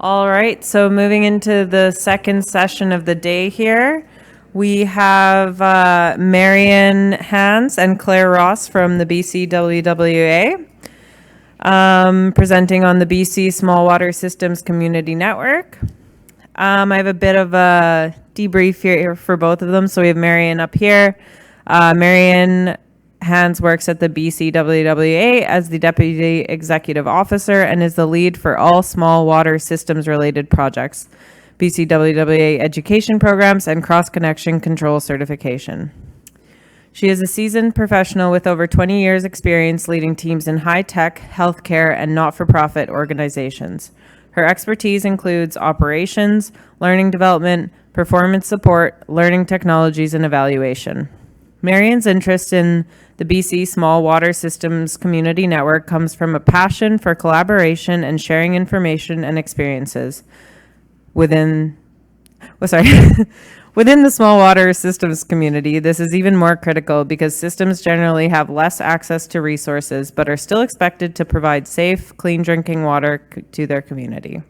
All right, so moving into the second session of the day here, we have Marion Hans and Claire Ross from the Bcwwa presenting on the BC Small Water Systems Community Network. I have a bit of a debrief here for both of them. So we have Marion up here. Marion Hans works at the Bcwwa as the Deputy Executive Officer and is the lead for all small water systems related projects, Bcwwa education programs, and cross-connection control certification. She is a seasoned professional with over 20 years experience leading teams in high-tech, healthcare, and not-for-profit organizations. Her expertise includes operations, learning development, performance support, learning technologies, and evaluation. Marion's interest in the BC Small Water Systems Community Network comes from a passion for collaboration and sharing information and experiences within the small water systems community. This is even more critical because systems generally have less access to resources, but are still expected to provide safe, clean drinking water to their community.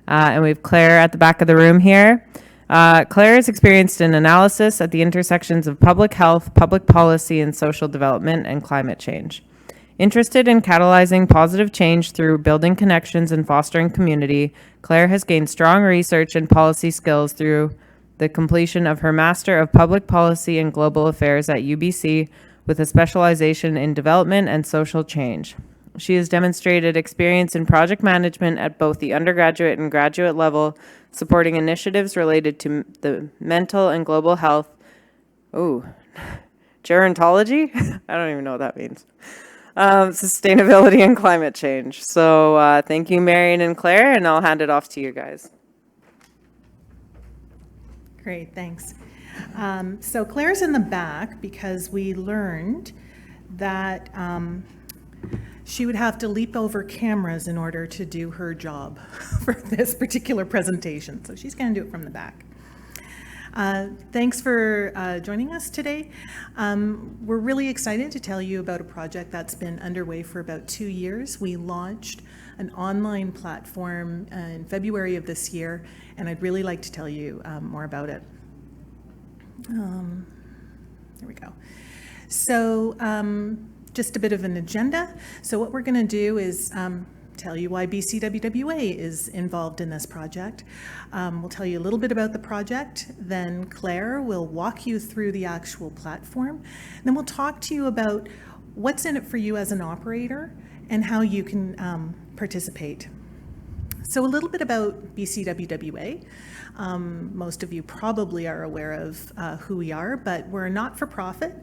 And we have Claire at the back of the room here. Claire is experienced in analysis at the intersections of public health, public policy, and social development and climate change. Interested in catalyzing positive change through building connections and fostering community, Claire has gained strong research and policy skills through the completion of her Master of Public Policy and Global Affairs at UBC with a specialization in development and social change. She has demonstrated experience in project management at both the undergraduate and graduate level, supporting initiatives related to the mental and global health. Gerontology? I don't even know what that means. Sustainability and climate change. So thank you, Marion and Claire, and I'll hand it off to you guys. Great, thanks. So Claire's in the back because we learned that she would have to leap over cameras in order to do her job for this particular presentation. So she's going to do it from the back. Thanks for joining us today. We're really excited to tell you about a project that's been underway for about 2 years. We launched an online platform in February of this year, and I'd really like to tell you more about it. There we go. So just a bit of an agenda. So what we're going to do is tell you why Bcwwa is involved in this project. We'll tell you a little bit about the project, then Claire will walk you through the actual platform, and then we'll talk to you about what's in it for you as an operator and how you can participate. So a little bit about Bcwwa. Most of you probably are aware of who we are, but we're a not-for-profit,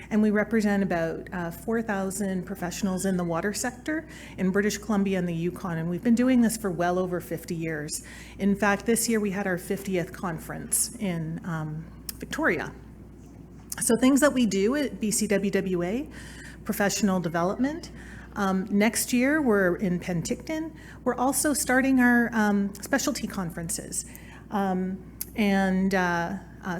and we represent about 4,000 professionals in the water sector in British Columbia and the Yukon, and we've been doing this for well over 50 years. In fact, this year we had our 50th conference in Victoria. So things that we do at Bcwwa: professional development. Next year we're in Penticton. We're also starting our specialty conferences.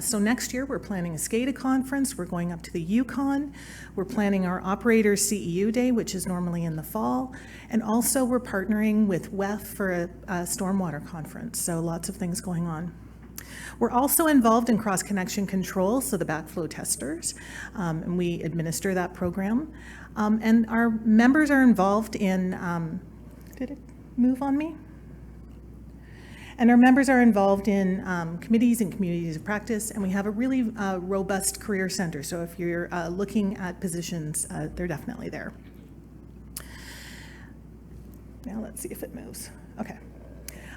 So next year we're planning a SCADA conference. We're going up to the Yukon. We're planning our Operators CEU Day, which is normally in the fall. And also we're partnering with WEF for a stormwater conference. So lots of things going on. We're also involved in cross-connection control, so the backflow testers, and we administer that program. And our members are involved in, did it move on me? And our members are involved in committees and communities of practice, and we have a really robust career center. So if you're looking at positions, they're definitely there. Now let's see if it moves. Okay.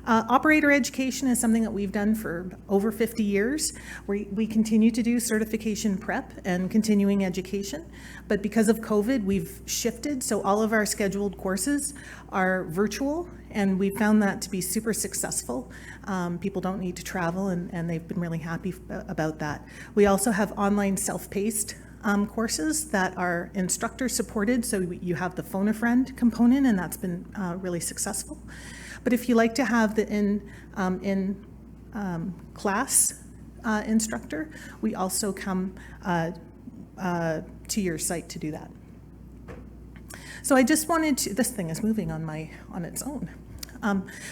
Operator education is something that we've done for over 50 years. We continue to do certification prep and continuing education, but because of COVID, we've shifted. So all of our scheduled courses are virtual, and we found that to be super successful. People don't need to travel, and they've been really happy about that. We also have online self-paced courses that are instructor supported, so you have the phone a friend component, and that's been really successful. But if you like to have the class instructor, we also come to your site to do that. So I just wanted to, this thing is moving on its own.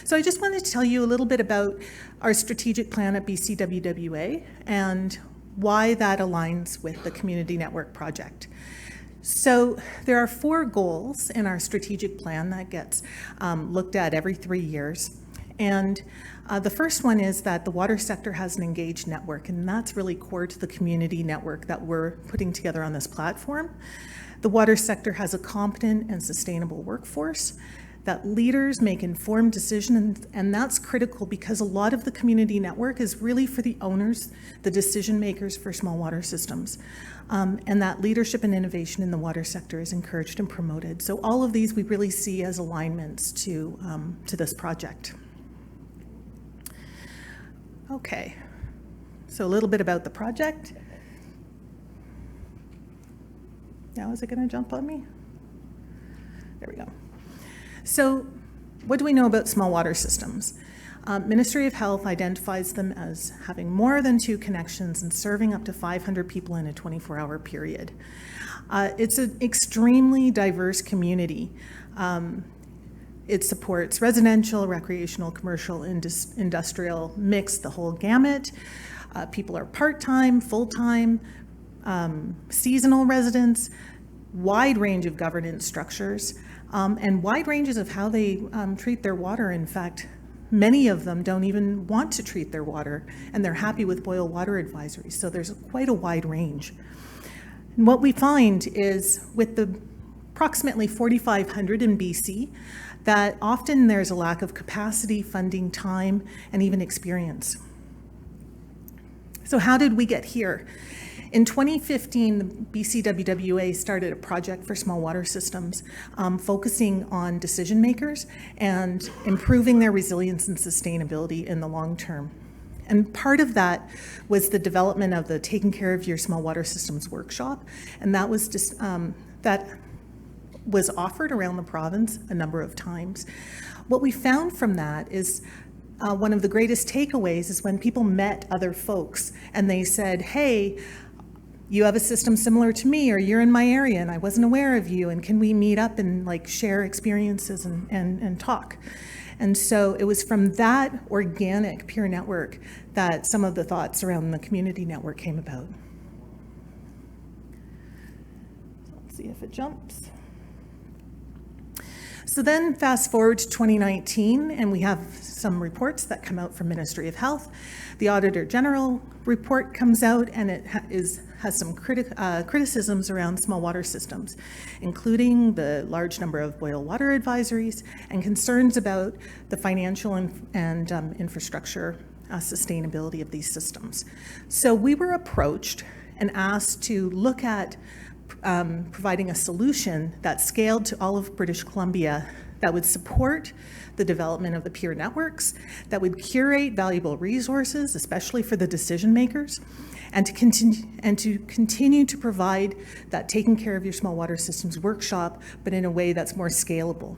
So I just wanted to tell you a little bit about our strategic plan at BCWWA and why that aligns with the Community Network project. So there are 4 goals in our strategic plan that gets looked at every 3 years. And the first one is that the water sector has an engaged network, and that's really core to the community network that we're putting together on this platform. The water sector has a competent and sustainable workforce, that leaders make informed decisions, and that's critical because a lot of the community network is really for the owners, the decision makers for small water systems. And that leadership and innovation in the water sector is encouraged and promoted. So all of these we really see as alignments to this project. Okay, so a little bit about the project. Now is it going to jump on me? There we go. So what do we know about small water systems? Ministry of Health identifies them as having more than 2 connections and serving up to 500 people in a 24-hour period. It's an extremely diverse community. It supports residential, recreational, commercial, industrial, mixed, the whole gamut. People are part-time, full-time, seasonal residents, wide range of governance structures, and wide ranges of how they treat their water. In fact, many of them don't even want to treat their water, and they're happy with boil water advisories. So there's quite a wide range. And what we find is with the approximately 4,500 in BC, that often there's a lack of capacity, funding, time, and even experience. So how did we get here? In 2015, the BCWWA started a project for small water systems, focusing on decision makers and improving their resilience and sustainability in the long term. And part of that was the development of the Taking Care of Your Small Water Systems workshop, and that was just, that was offered around the province a number of times. What we found from that is one of the greatest takeaways is when people met other folks and they said, hey, you have a system similar to me, or you're in my area and I wasn't aware of you, and can we meet up and like share experiences and talk? And so it was from that organic peer network that some of the thoughts around the community network came about. Let's see if it jumps. So then fast forward to 2019, and we have some reports that come out from Ministry of Health. The Auditor General report comes out, and it has some criticisms around small water systems, including the large number of boil water advisories and concerns about the financial and infrastructure sustainability of these systems. So we were approached and asked to look at providing a solution that scaled to all of British Columbia that would support the development of the peer networks, that would curate valuable resources, especially for the decision makers, and to continue to provide that Taking Care of Your Small Water Systems workshop, but in a way that's more scalable.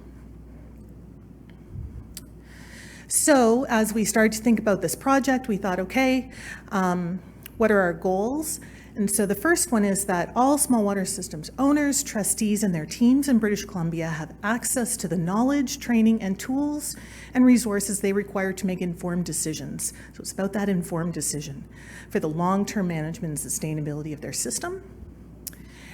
So as we started to think about this project, we thought, okay, what are our goals? And so the first one is that all small water systems owners, trustees, and their teams in British Columbia have access to the knowledge, training, and tools and resources they require to make informed decisions. So it's about that informed decision for the long-term management and sustainability of their system.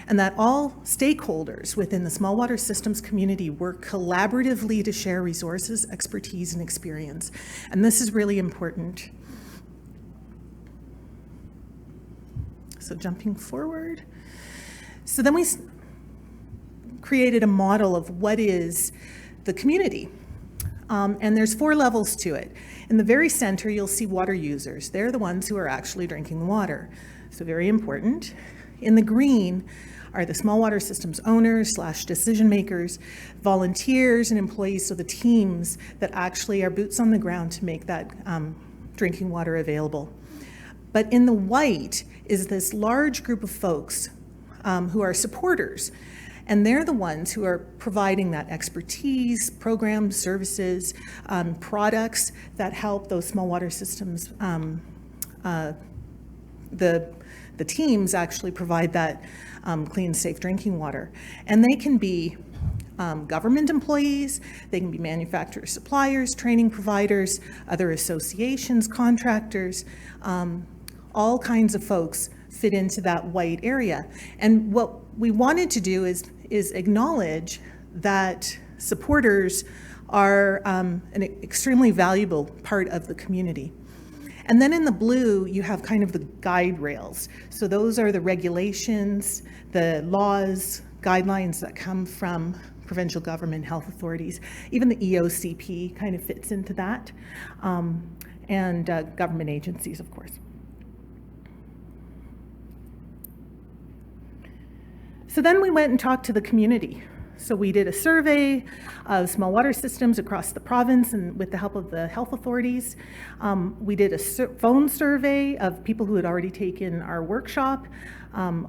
And that all stakeholders within the small water systems community work collaboratively to share resources, expertise, and experience. And this is really important. So jumping forward. So then we created a model of what is the community. And there's 4 levels to it. In the very center, you'll see water users. They're the ones who are actually drinking the water. So very important. In the green are the small water systems owners / decision makers, volunteers and employees, so the teams that actually are boots on the ground to make that drinking water available. But in the white is this large group of folks who are supporters, and they're the ones who are providing that expertise, programs, services, products that help those small water systems. The teams actually provide that clean, safe drinking water. And they can be government employees, they can be manufacturers, suppliers, training providers, other associations, contractors, all kinds of folks fit into that white area. And what we wanted to do is acknowledge that supporters are an extremely valuable part of the community. And then in the blue, you have kind of the guide rails. So those are the regulations, the laws, guidelines that come from provincial government health authorities. Even the EOCP kind of fits into that, and government agencies, of course. So then we went and talked to the community. So we did a survey of small water systems across the province, and with the help of the health authorities. We did a phone survey of people who had already taken our workshop.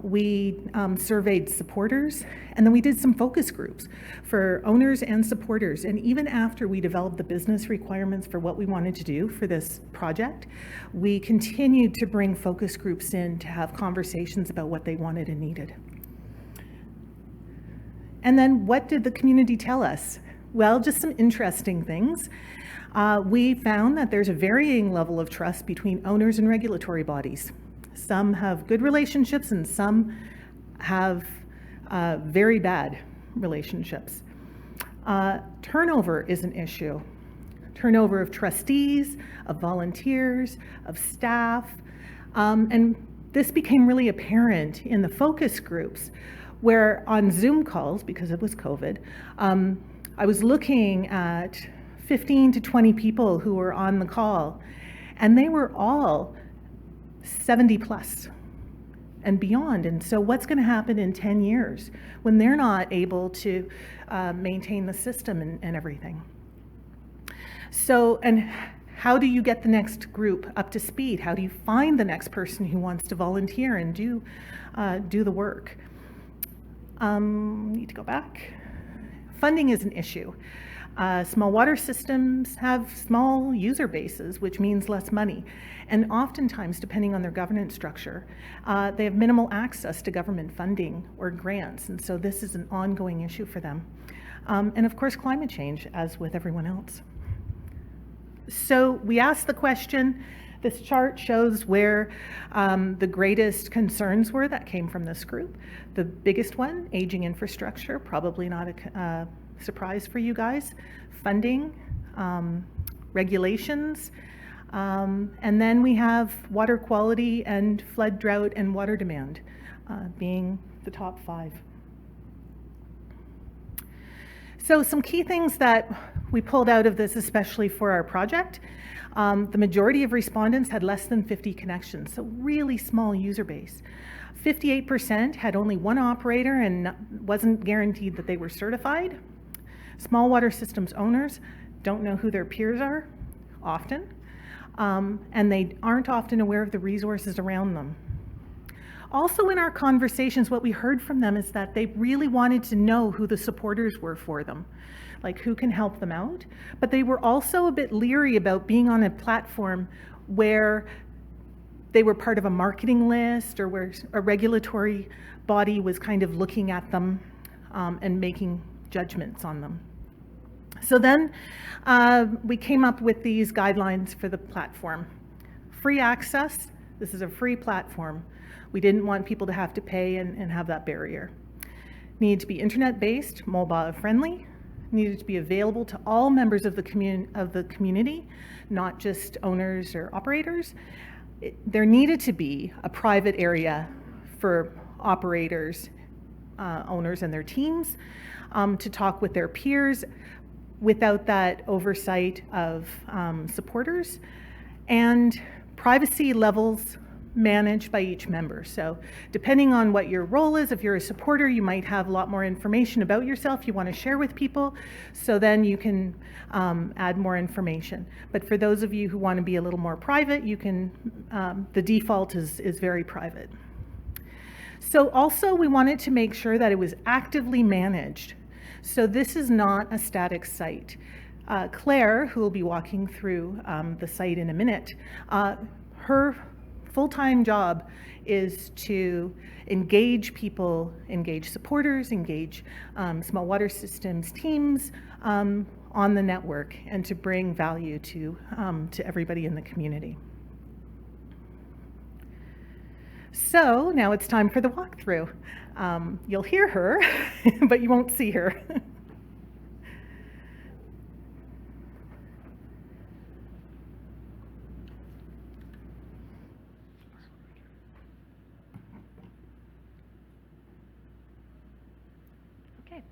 We surveyed supporters, and then we did some focus groups for owners and supporters. And even after we developed the business requirements for what we wanted to do for this project, we continued to bring focus groups in to have conversations about what they wanted and needed. And then what did the community tell us? Well, just some interesting things. We found that there's a varying level of trust between owners and regulatory bodies. Some have good relationships and some have very bad relationships. Turnover is an issue. Turnover of trustees, of volunteers, of staff. And this became really apparent in the focus groups, where on Zoom calls, because it was COVID, I was looking at 15 to 20 people who were on the call, and they were all 70 plus and beyond. And so what's going to happen in 10 years when they're not able to maintain the system and everything? So, and how do you get the next group up to speed? How do you find the next person who wants to volunteer and do the work? Need to go back. Funding is an issue. Small water systems have small user bases, which means less money. And oftentimes, depending on their governance structure, they have minimal access to government funding or grants. And so this is an ongoing issue for them. And of course, climate change, as with everyone else. So we asked the question. This chart shows where the greatest concerns were that came from this group. The biggest one, aging infrastructure, probably not a surprise for you guys. Funding, regulations, and then we have water quality and flood, drought, and water demand being the top 5. So some key things that we pulled out of this, especially for our project. The majority of respondents had less than 50 connections, so really small user base. 58% had only one operator and wasn't guaranteed that they were certified. Small water systems owners don't know who their peers are, often, and they aren't often aware of the resources around them. Also in our conversations, what we heard from them is that they really wanted to know who the supporters were for them, like who can help them out. But they were also a bit leery about being on a platform where they were part of a marketing list or where a regulatory body was kind of looking at them and making judgments on them. So then we came up with these guidelines for the platform. Free access, this is a free platform. We didn't want people to have to pay and have that barrier. Needed to be internet-based, mobile-friendly, needed to be available to all members of the community, not just owners or operators. There needed to be a private area for operators, owners and their teams to talk with their peers without that oversight of supporters, and privacy levels managed by each member. So depending on what your role is, if you're a supporter, you might have a lot more information about yourself you want to share with people, so then you can add more information. But for those of you who want to be a little more private, you can, the default is very private. So also we wanted to make sure that it was actively managed. So this is not a static site. Claire, who will be walking through the site in a minute, her full-time job is to engage people, engage supporters, engage small water systems teams on the network, and to bring value to everybody in the community. So now it's time for the walkthrough. You'll hear her, but you won't see her. Okay.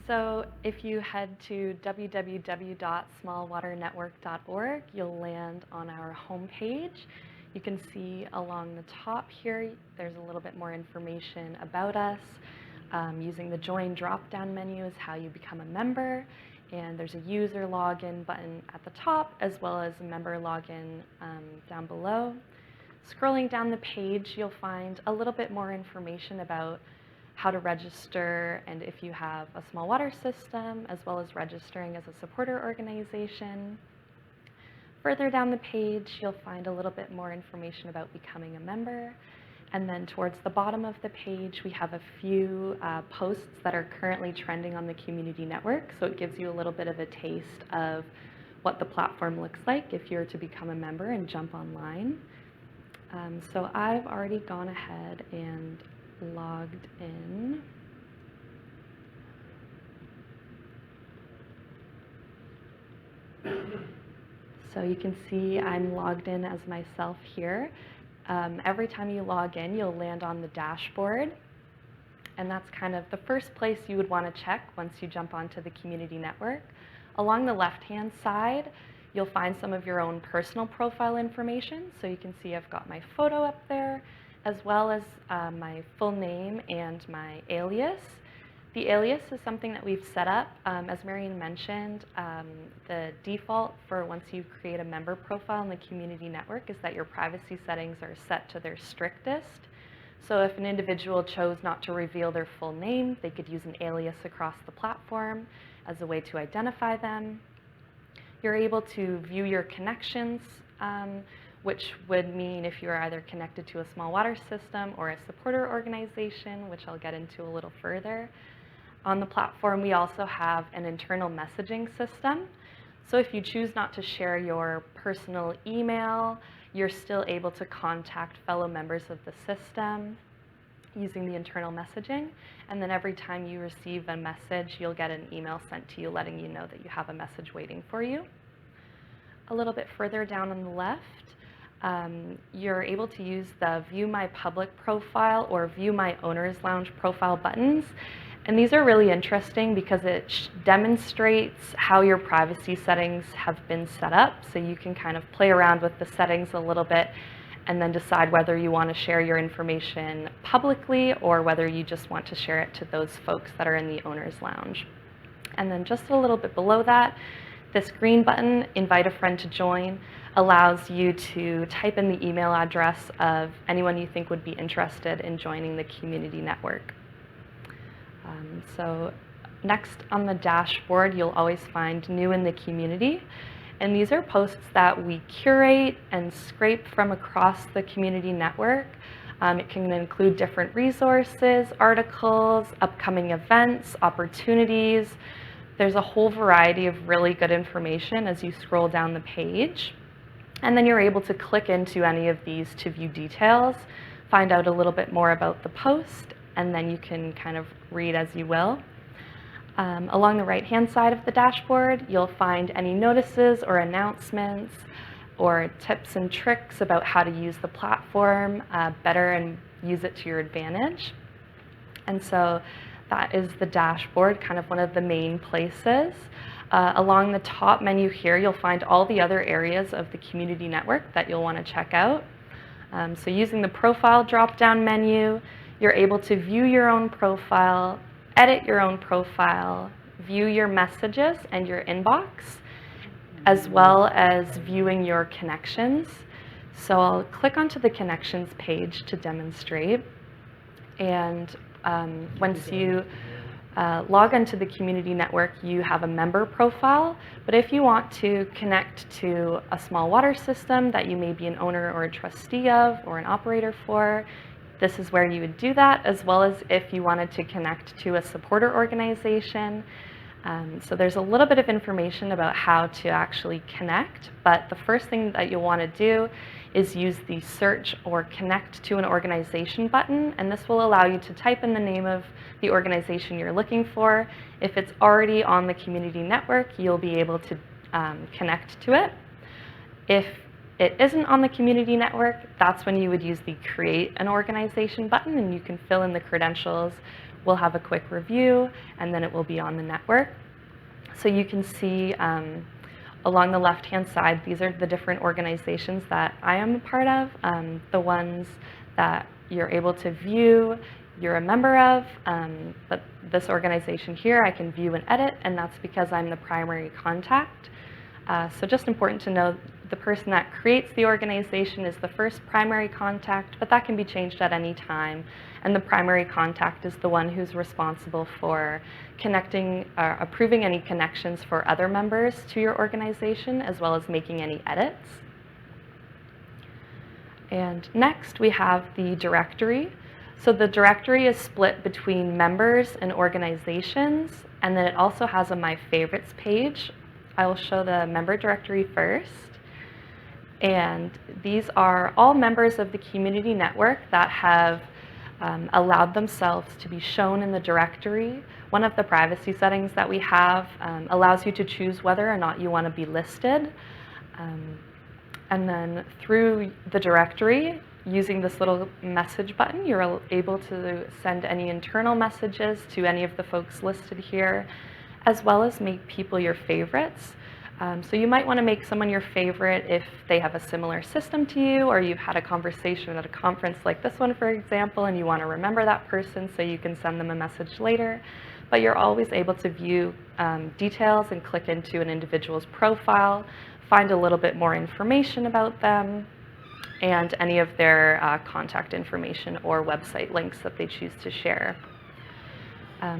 So if you head to www.smallwaternetwork.org, you'll land on our homepage. You can see along the top here, there's a little bit more information about us. Using the Join drop-down menu is how you become a member, and there's a user login button at the top, as well as a member login down below. Scrolling down the page, you'll find a little bit more information about how to register, and if you have a small water system, as well as registering as a supporter organization. Further down the page, you'll find a little bit more information about becoming a member. And then towards the bottom of the page, we have a few posts that are currently trending on the community network. So it gives you a little bit of a taste of what the platform looks like if you're to become a member and jump online. So I've already gone ahead and logged in. So you can see I'm logged in as myself here. Every time you log in, you'll land on the dashboard. And that's kind of the first place you would want to check once you jump onto the community network. Along the left-hand side, you'll find some of your own personal profile information. So you can see I've got my photo up there, as well as my full name and my alias. The alias is something that we've set up. As Marion mentioned, the default for once you create a member profile in the community network is that your privacy settings are set to their strictest. So if an individual chose not to reveal their full name, they could use an alias across the platform as a way to identify them. You're able to view your connections, which would mean if you're either connected to a small water system or a supporter organization, which I'll get into a little further. On the platform, we also have an internal messaging system. So if you choose not to share your personal email, you're still able to contact fellow members of the system using the internal messaging. And then every time you receive a message, you'll get an email sent to you letting you know that you have a message waiting for you. A little bit further down on the left, you're able to use the View My Public Profile or View My Owner's Lounge profile buttons. And these are really interesting because it demonstrates how your privacy settings have been set up. So you can kind of play around with the settings a little bit and then decide whether you want to share your information publicly or whether you just want to share it to those folks that are in the owner's lounge. And then just a little bit below that, this green button, Invite a Friend to Join, allows you to type in the email address of anyone you think would be interested in joining the community network. So next on the dashboard, you'll always find New in the Community. And these are posts that we curate and scrape from across the community network. It can include different resources, articles, upcoming events, opportunities. There's a whole variety of really good information as you scroll down the page. And then you're able to click into any of these to view details, find out a little bit more about the post, and then you can kind of read as you will. Along the right-hand side of the dashboard, you'll find any notices or announcements or tips and tricks about how to use the platform better and use it to your advantage. And so that is the dashboard, kind of one of the main places. Along the top menu here, you'll find all the other areas of the community network that you'll want to check out. So using the profile drop-down menu, you're able to view your own profile, edit your own profile, view your messages and your inbox, as well as viewing your connections. So I'll click onto the connections page to demonstrate. And once you log into the community network, you have a member profile. But if you want to connect to a small water system that you may be an owner or a trustee of or an operator for, this is where you would do that, as well as if you wanted to connect to a supporter organization. So there's a little bit of information about how to actually connect, but the first thing that you'll want to do is use the search or connect to an organization button, and this will allow you to type in the name of the organization you're looking for. If it's already on the community network, you'll be able to connect to it. If it isn't on the community network, that's when you would use the create an organization button, and you can fill in the credentials. We'll have a quick review, and then it will be on the network. So you can see along the left-hand side, these are the different organizations that I am a part of, the ones that you're able to view, you're a member of, but this organization here I can view and edit, and that's because I'm the primary contact. So just important to know, the person that creates the organization is the first primary contact, but that can be changed at any time. And the primary contact is the one who's responsible for connecting, approving any connections for other members to your organization, as well as making any edits. And next we have the directory. So the directory is split between members and organizations, and then it also has a My Favorites page. I will show the member directory first. And these are all members of the community network that have allowed themselves to be shown in the directory. One of the privacy settings that we have allows you to choose whether or not you want to be listed. And then through the directory, using this little message button, you're able to send any internal messages to any of the folks listed here, as well as make people your favorites. So you might want to make someone your favorite if they have a similar system to you, or you've had a conversation at a conference like this one, for example, and you want to remember that person so you can send them a message later. But you're always able to view details and click into an individual's profile, find a little bit more information about them, and any of their contact information or website links that they choose to share.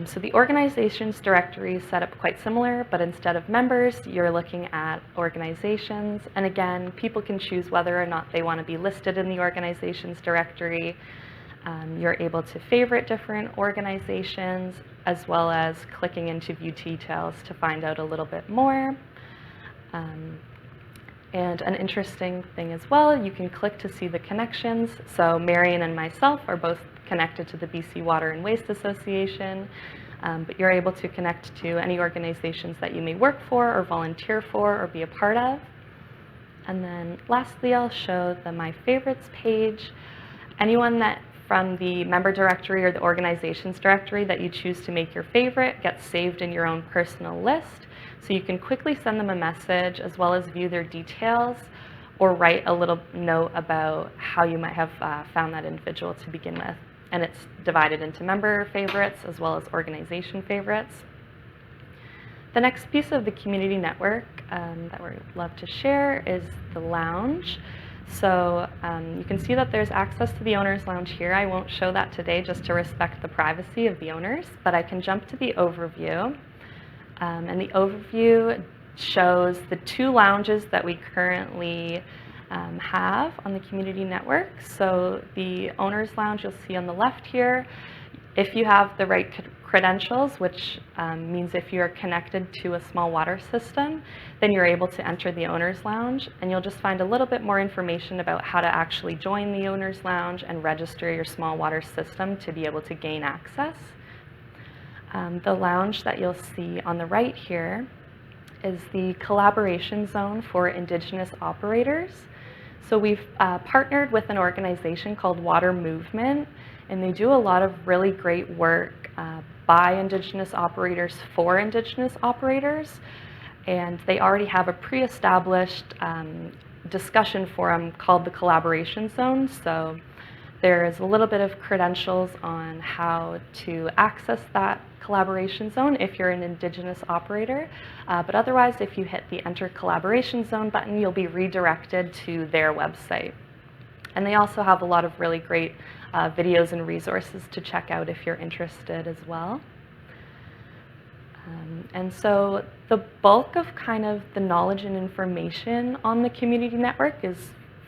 So the organizations directory is set up quite similar, but instead of members, you're looking at organizations. And again, people can choose whether or not they want to be listed in the organizations directory. You're able to favorite different organizations, as well as clicking into view details to find out a little bit more. And an interesting thing as well, you can click to see the connections. So Marion and myself are both connected to the BC Water and Waste Association, but you're able to connect to any organizations that you may work for or volunteer for or be a part of. And then lastly, I'll show the My Favorites page. Anyone that from the member directory or the organizations directory that you choose to make your favorite gets saved in your own personal list. So you can quickly send them a message, as well as view their details, or write a little note about how you might have found that individual to begin with. And it's divided into member favorites as well as organization favorites. The next piece of the community network that we love to share is the lounge. So you can see that there's access to the owner's lounge here. I won't show that today just to respect the privacy of the owners, but I can jump to the overview. And the overview shows the 2 lounges that we currently have on the community network. So the owner's lounge you'll see on the left here. If you have the right credentials, which means if you're connected to a small water system, then you're able to enter the owner's lounge, and you'll just find a little bit more information about how to actually join the owner's lounge and register your small water system to be able to gain access. The lounge that you'll see on the right here is the collaboration zone for Indigenous operators. So we've partnered with an organization called Water Movement, and they do a lot of really great work by Indigenous operators for Indigenous operators. And they already have a pre-established discussion forum called the Collaboration Zone. So there's a little bit of credentials on how to access that collaboration zone if you're an Indigenous operator. But otherwise, if you hit the Enter Collaboration Zone button, you'll be redirected to their website. And they also have a lot of really great videos and resources to check out if you're interested as well. And so the bulk of kind of the knowledge and information on the community network is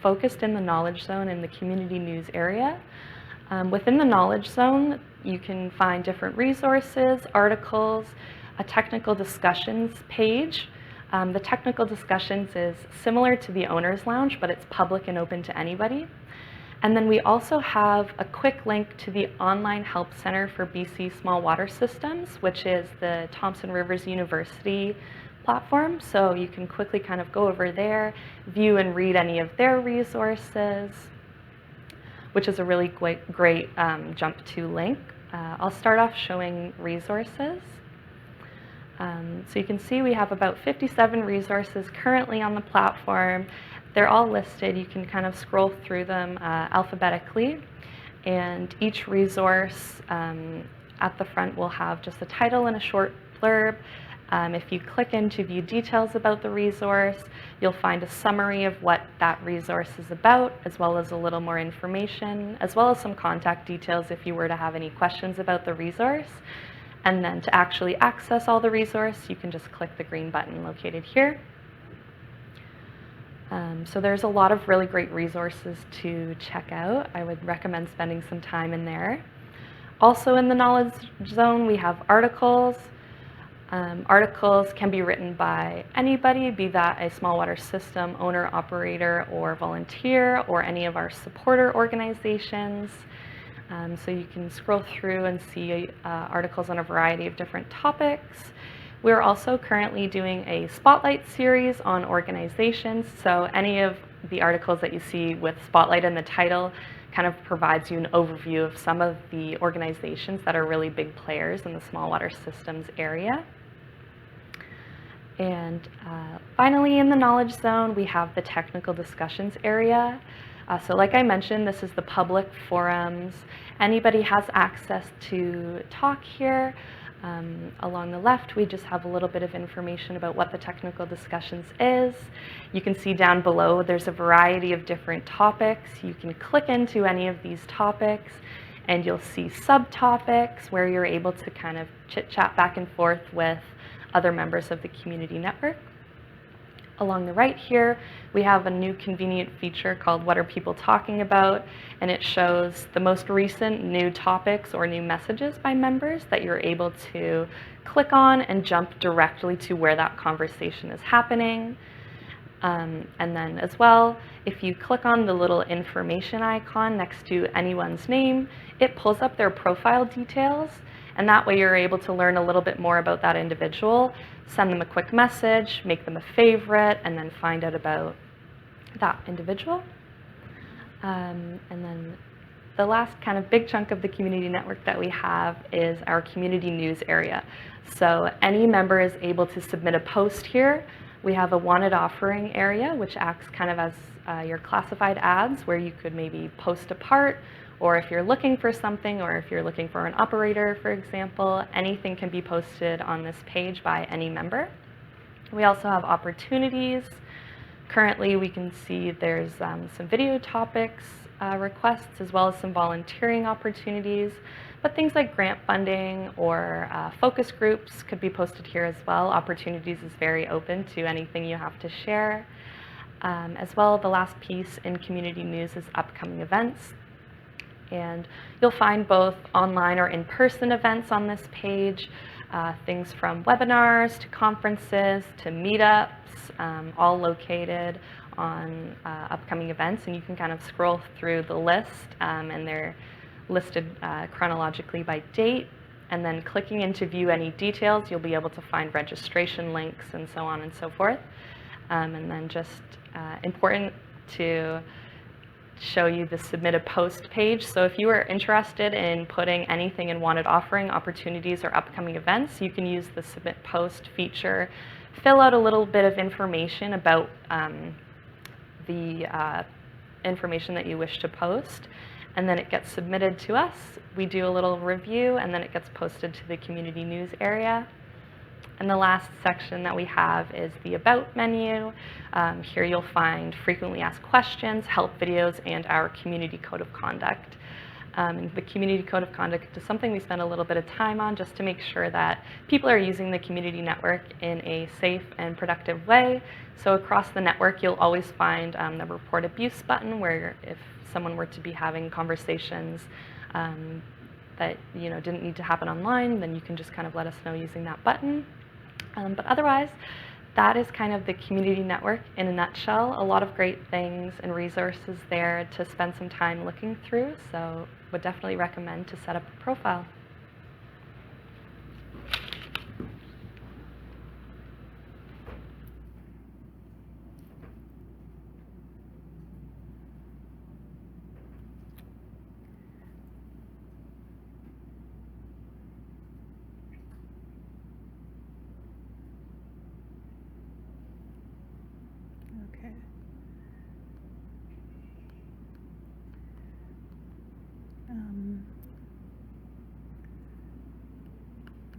focused in the knowledge zone in the community news area. Within the knowledge zone, you can find different resources, articles, a technical discussions page. The technical discussions is similar to the owner's lounge, but it's public and open to anybody. And then we also have a quick link to the online help center for BC Small Water Systems, which is the Thompson Rivers University platform. So you can quickly kind of go over there, view and read any of their resources, which is a really great jump to link. I'll start off showing resources. So you can see we have about 57 resources currently on the platform. They're all listed. You can kind of scroll through them alphabetically. And each resource at the front will have just a title and a short blurb. If you click in to view details about the resource, you'll find a summary of what that resource is about, as well as a little more information, as well as some contact details if you were to have any questions about the resource. And then to actually access all the resource, you can just click the green button located here. So there's a lot of really great resources to check out. I would recommend spending some time in there. Also in the knowledge zone, we have articles. Articles can be written by anybody, be that a small water system owner, operator, or volunteer, or any of our supporter organizations. So you can scroll through and see articles on a variety of different topics. We're also currently doing a spotlight series on organizations. So any of the articles that you see with spotlight in the title kind of provides you an overview of some of the organizations that are really big players in the small water systems area. And finally, in the knowledge zone, we have the technical discussions area. So like I mentioned, this is the public forums. Anybody has access to talk here. Along the left, we just have a little bit of information about what the technical discussions is. You can see down below there's a variety of different topics. You can click into any of these topics and you'll see subtopics where you're able to kind of chit-chat back and forth with other members of the community network. Along the right here, we have a new convenient feature called What Are People Talking About? And it shows the most recent new topics or new messages by members that you're able to click on and jump directly to where that conversation is happening. And then as well, if you click on the little information icon next to anyone's name, it pulls up their profile details. And that way you're able to learn a little bit more about that individual, send them a quick message, make them a favorite, and then find out about that individual. And then the last kind of big chunk of the community network that we have is our community news area. So any member is able to submit a post here. We have a wanted offering area, which acts kind of as your classified ads, where you could maybe post a part, or if you're looking for something, or if you're looking for an operator, for example, anything can be posted on this page by any member. We also have opportunities. Currently, we can see there's some video topics requests, as well as some volunteering opportunities. But things like grant funding or focus groups could be posted here as well. Opportunities is very open to anything you have to share. As well, the last piece in community news is upcoming events. And you'll find both online or in-person events on this page, things from webinars to conferences to meetups, all located on upcoming events. And you can kind of scroll through the list, and they're listed chronologically by date. and then clicking into view any details, you'll be able to find registration links and so on and so forth. And then just important to show you the submit a post page. So if you are interested in putting anything in wanted offering, opportunities, or upcoming events, you can use the submit post feature, fill out a little bit of information about the information that you wish to post, and then it gets submitted to us. We do a little review, and then it gets posted to the community news area. And the last section that we have is the About menu. Here you'll find frequently asked questions, help videos, and our community code of conduct. And the community code of conduct is something we spend a little bit of time on just to make sure that people are using the community network in a safe and productive way. So across the network, you'll always find the report abuse button, where if someone were to be having conversations that didn't need to happen online, then you can just kind of let us know using that button. But otherwise, that is kind of the community network in a nutshell. A lot of great things and resources there to spend some time looking through, so would definitely recommend to set up a profile.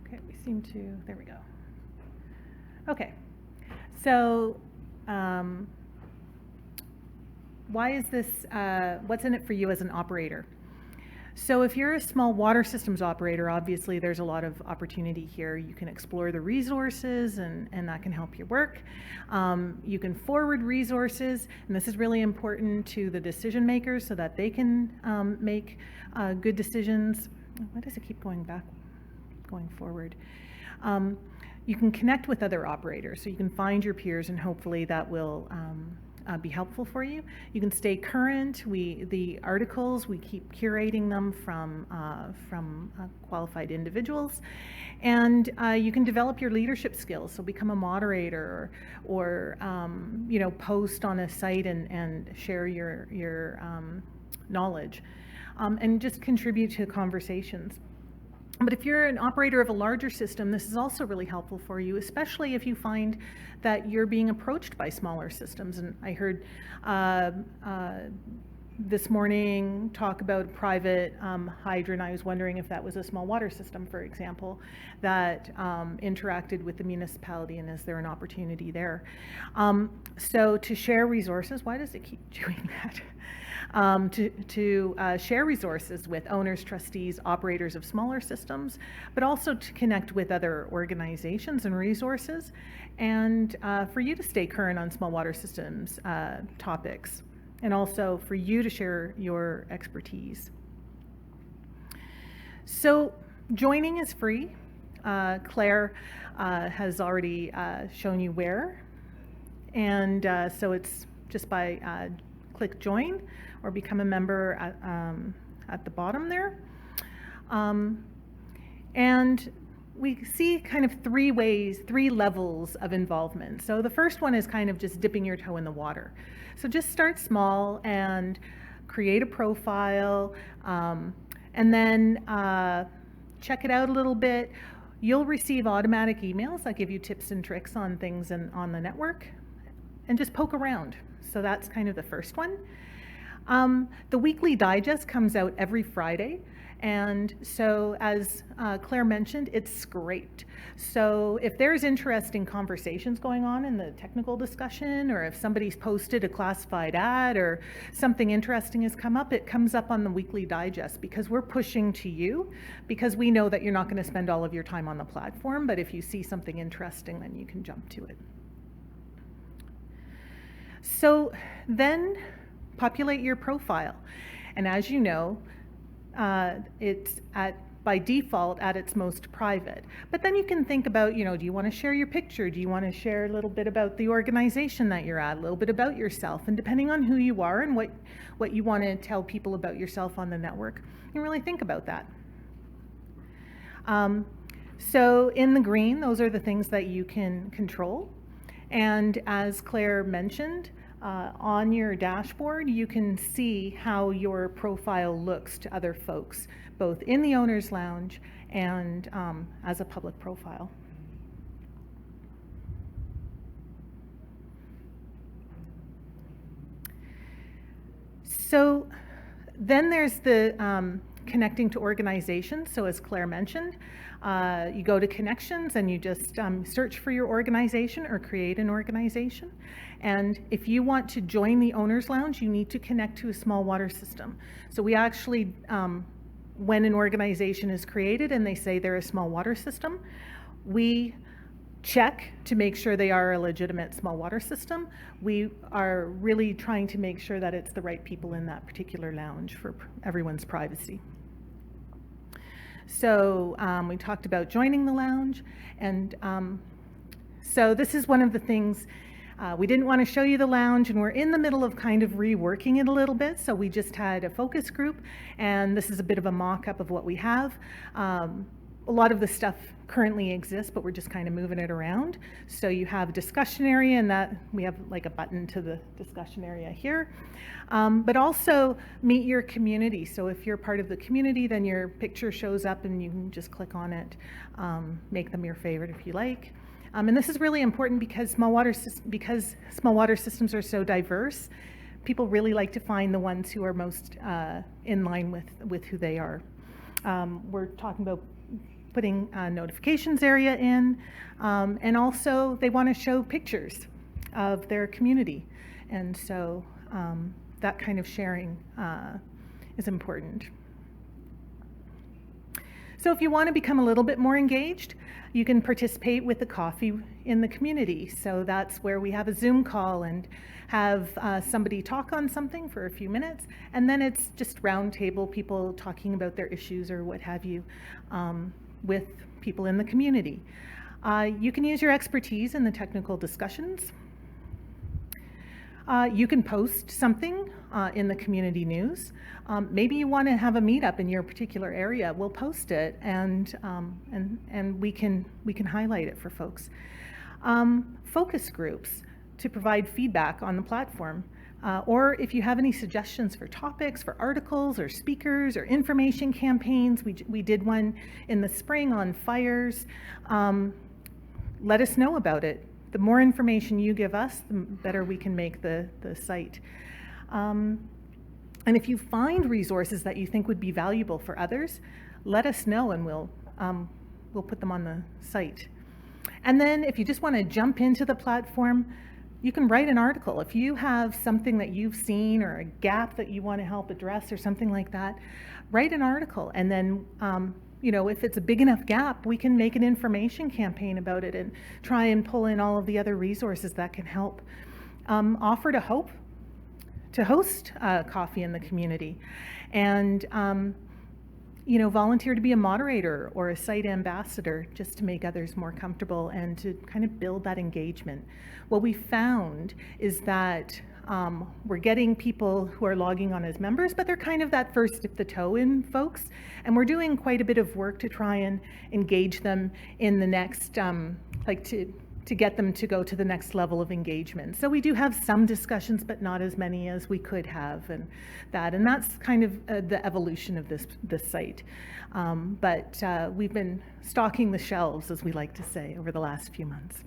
Okay, we seem to, there we go. Okay, so why is this, what's in it for you as an operator? So if you're a small water systems operator, obviously there's a lot of opportunity here. You can explore the resources, and that can help your work. You can forward resources, and this is really important to the decision makers so that they can make good decisions. Why does it keep going forward? You can connect with other operators, so you can find your peers, and hopefully that will be helpful for you. You can stay current. The articles, we keep curating them from qualified individuals, and you can develop your leadership skills. So become a moderator, or post on a site and share your knowledge, and just contribute to conversations. But if you're an operator of a larger system, this is also really helpful for you, especially if you find that you're being approached by smaller systems. And I heard this morning talk about private hydrant. I was wondering if that was a small water system, for example, that interacted with the municipality, and is there an opportunity there? So to share resources, why does it keep doing that? To share resources with owners, trustees, operators of smaller systems, but also to connect with other organizations and resources, and for you to stay current on small water systems topics, and also for you to share your expertise. So joining is free. Claire has already shown you where, and so it's just by click join or become a member at the bottom there. And we see kind of three levels of involvement. So the first one is kind of just dipping your toe in the water. So just start small and create a profile, and then check it out a little bit. You'll receive automatic emails that give you tips and tricks on things on the network, and just poke around. So that's kind of the first one. The weekly digest comes out every Friday, and so as Claire mentioned, it's scraped. So if there's interesting conversations going on in the technical discussion, or if somebody's posted a classified ad or something interesting has come up, it comes up on the weekly digest, because we're pushing to you, because we know that you're not going to spend all of your time on the platform, but if you see something interesting, then you can jump to it. So then populate your profile, and as you know, it's by default at its most private. But then you can think about, do you want to share your picture? Do you want to share a little bit about the organization that you're at, a little bit about yourself? And depending on who you are and what you want to tell people about yourself on the network, you really think about that. So in the green, those are the things that you can control. And as Claire mentioned, on your dashboard, you can see how your profile looks to other folks, both in the owner's lounge and as a public profile. So then there's the connecting to organizations. So as Claire mentioned, you go to connections and you just search for your organization or create an organization. And if you want to join the Owner's Lounge, you need to connect to a small water system. So we actually, when an organization is created and they say they're a small water system, we check to make sure they are a legitimate small water system. We are really trying to make sure that it's the right people in that particular lounge for everyone's privacy. So we talked about joining the lounge, and so this is one of the things, we didn't want to show you the lounge, and we're in the middle of kind of reworking it a little bit, so we just had a focus group, and this is a bit of a mock-up of what we have. A lot of the stuff currently exists, but we're just kind of moving it around. So you have a discussion area, and that we have like a button to the discussion area here. But also meet your community. So if you're part of the community, then your picture shows up and you can just click on it, make them your favorite if you like. And this is really important because small water systems are so diverse. People really like to find the ones who are most in line with who they are. We're talking about putting a notifications area in, and also they want to show pictures of their community, and so that kind of sharing is important. So if you want to become a little bit more engaged, you can participate with the coffee in the community. So that's where we have a Zoom call and have somebody talk on something for a few minutes, and then it's just round table people talking about their issues or what have you with people in the community. You can use your expertise in the technical discussions. You can post something in the community news. Maybe you want to have a meetup in your particular area. We'll post it, and we can highlight it for folks. Focus groups to provide feedback on the platform. Or if you have any suggestions for topics, for articles or speakers or information campaigns, we did one in the spring on fires. Let us know about it. The more information you give us, the better we can make the site. And if you find resources that you think would be valuable for others, let us know and we'll put them on the site. And then if you just want to jump into the platform, you can write an article. If you have something that you've seen or a gap that you want to help address or something like that, write an article. And then, you know, if it's a big enough gap, we can make an information campaign about it and try and pull in all of the other resources that can help. Offer to host coffee in the community. And, you know, volunteer to be a moderator or a site ambassador just to make others more comfortable and to kind of build that engagement. What we found is that we're getting people who are logging on as members, but they're kind of that first dip the toe in folks. And we're doing quite a bit of work to try and engage them in the next, to get them to go to the next level of engagement. So we do have some discussions, but not as many as we could have, and that's kind of the evolution of this site. But we've been stocking the shelves, as we like to say, over the last few months.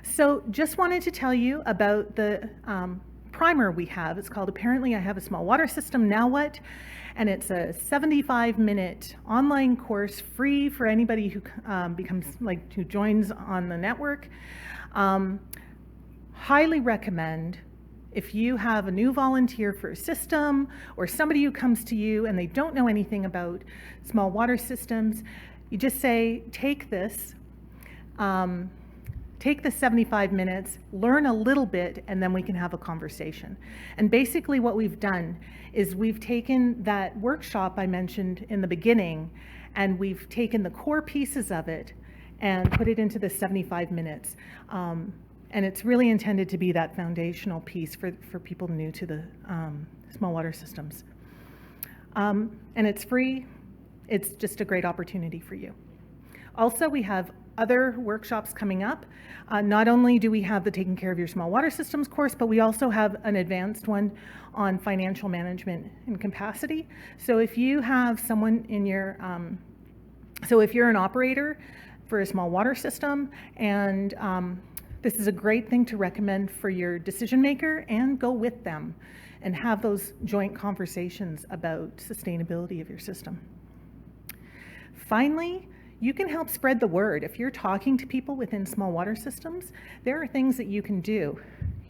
So just wanted to tell you about the primer we have. It's called Apparently I Have a Small Water System, Now What? And it's a 75-minute online course, free for anybody who who joins on the network. Highly recommend, if you have a new volunteer for a system or somebody who comes to you and they don't know anything about small water systems, you just say, take this. Take the 75 minutes, learn a little bit, and then we can have a conversation. And basically what we've done is we've taken that workshop I mentioned in the beginning, and we've taken the core pieces of it and put it into the 75 minutes. And it's really intended to be that foundational piece for people new to the small water systems. And it's free. it's just a great opportunity for you. Also, we have other workshops coming up. Not only do we have the Taking Care of Your Small Water Systems course, but we also have an advanced one on financial management and capacity. So if you have someone in your, so if you're an operator for a small water system, and this is a great thing to recommend for your decision maker, and go with them and have those joint conversations about sustainability of your system. Finally, you can help spread the word. If you're talking to people within small water systems, there are things that you can do.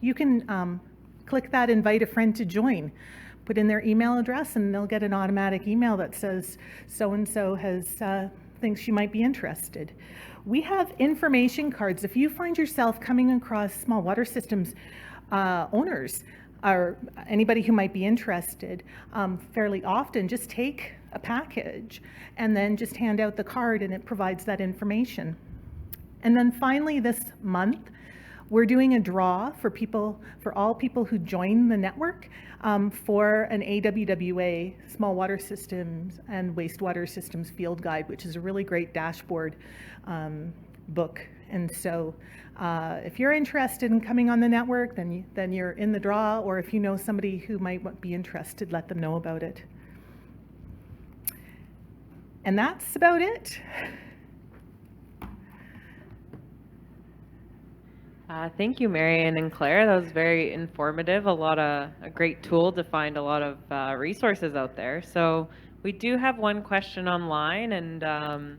You can click that invite a friend to join, put in their email address, and they'll get an automatic email that says so-and-so has thinks you might be interested. We have information cards. If you find yourself coming across small water systems owners or anybody who might be interested fairly often, just take a package and then just hand out the card, and it provides that information. And then finally this month, we're doing a draw for all people who join the network for an AWWA Small Water Systems and Wastewater Systems Field Guide, which is a really great dashboard book. And so if you're interested in coming on the network, then you're in the draw, or if you know somebody who might be interested, let them know about it. And that's about it. Thank you, Marion and Claire. That was very informative. A great tool to find a lot of resources out there. So we do have one question online, and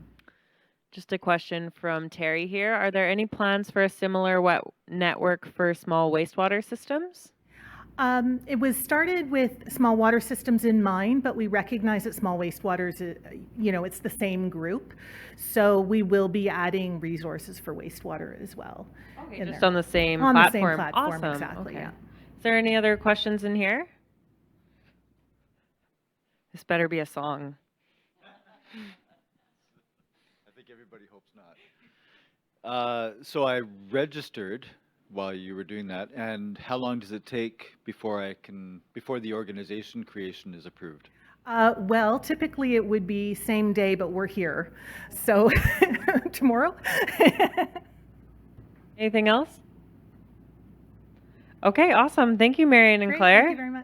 just a question from Terry here. Are there any plans for a similar wet network for small wastewater systems? It was started with small water systems in mind, but we recognize that small wastewaters, it's the same group. So we will be adding resources for wastewater as well. Okay, just on the same platform. On the same platform, awesome. exactly, Okay. yeah. Is there any other questions in here? This better be a song. I think everybody hopes not. So I registered while you were doing that, and how long does it take before the organization creation is approved? Well, typically it would be same day, but we're here. So tomorrow. Anything else? Okay, awesome. Thank you, Marion and Great, Claire. thank you very much.